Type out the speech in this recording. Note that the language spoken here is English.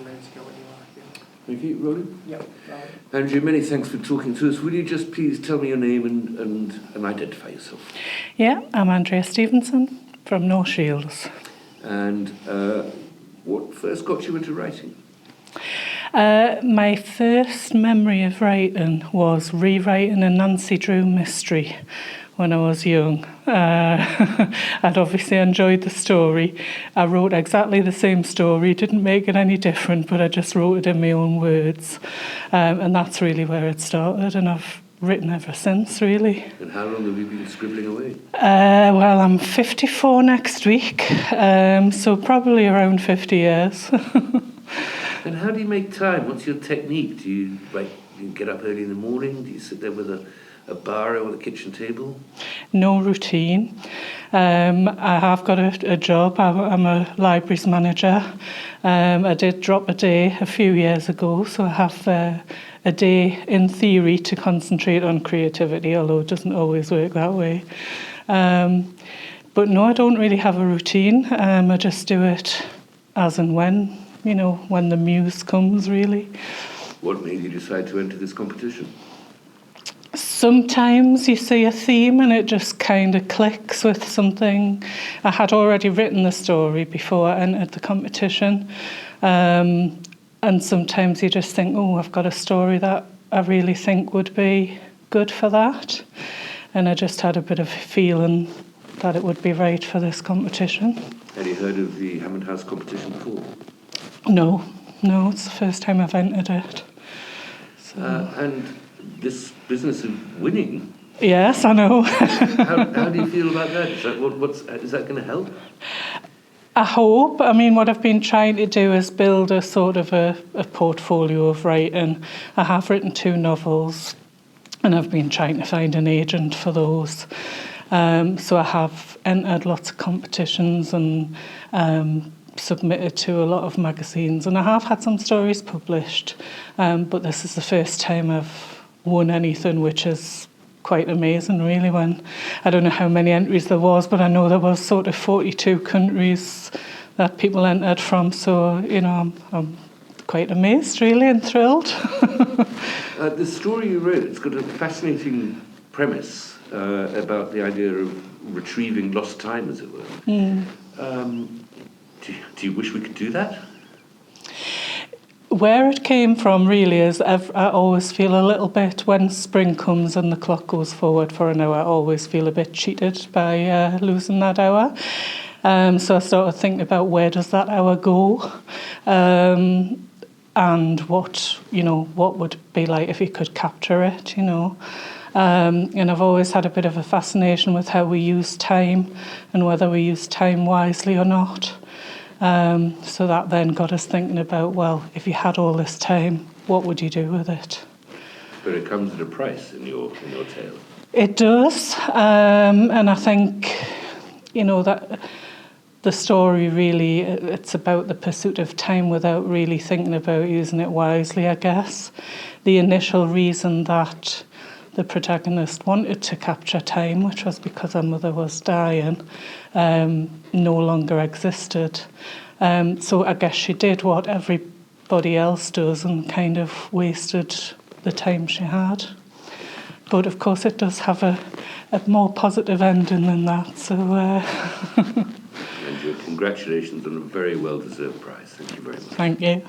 I'm ready to go when you are. Yeah. Thank you, Roland. Yep. Right. Andrea, many thanks for talking to us. Will you just please tell me your name and identify yourself? Yeah, I'm Andrea Stephenson from North Shields. And what first got you into writing? My first memory of writing was rewriting a Nancy Drew mystery when I was young. I'd obviously enjoyed the story. I wrote exactly the same story, didn't make it any different, but I just wrote it in my own words. And that's really where it started, and I've written ever since, really. And how long have you been scribbling away? Well, I'm 54 next week, so probably around 50 years. And how do you make time? What's your technique? Do you get up early in the morning? Do you sit there with a bar or a kitchen table? No routine. I have got a job. I'm a libraries manager. I did drop a day a few years ago, so I have a day in theory to concentrate on creativity, although it doesn't always work that way. But no, I don't really have a routine. I just do it as and when the muse comes, really. What made you decide to enter this competition? Sometimes you see a theme and it just kind of clicks with something. I had already written the story before I entered the competition. And sometimes you just think, oh, I've got a story that I really think would be good for that. And I just had a bit of a feeling that it would be right for this competition. Had you heard of the Hammond House competition before? No, it's the first time I've entered it. So. And this business of winning. Yes, I know. how do you feel about that? Is that going to help? I hope. I mean, what I've been trying to do is build a sort of a portfolio of writing. I have written 2 novels, and I've been trying to find an agent for those. So I have entered lots of competitions and submitted to a lot of magazines, and I have had some stories published, but this is the first time I've won anything, which is quite amazing, really. When I don't know how many entries there was, but I know there was sort of 42 countries that people entered from, so I'm quite amazed, really, and thrilled. The story you wrote, it's got a fascinating premise about the idea of retrieving lost time, as it were. Do you wish we could do that? Where it came from really is I always feel a little bit, when spring comes and the clock goes forward for an hour, I always feel a bit cheated by losing that hour. So I started thinking about where does that hour go, and what would it be like if you could capture it, And I've always had a bit of a fascination with how we use time and whether we use time wisely or not. So that then got us thinking about, well, if you had all this time, what would you do with it? But it comes at a price in your tale. It does, and I think, that the story really, it's about the pursuit of time without really thinking about using it wisely, I guess. The initial reason that the protagonist wanted to capture time, which was because her mother was dying, no longer existed. So I guess she did what everybody else does and kind of wasted the time she had. But of course it does have a more positive ending than that. So. And congratulations on a very well-deserved prize. Thank you very much. Thank you.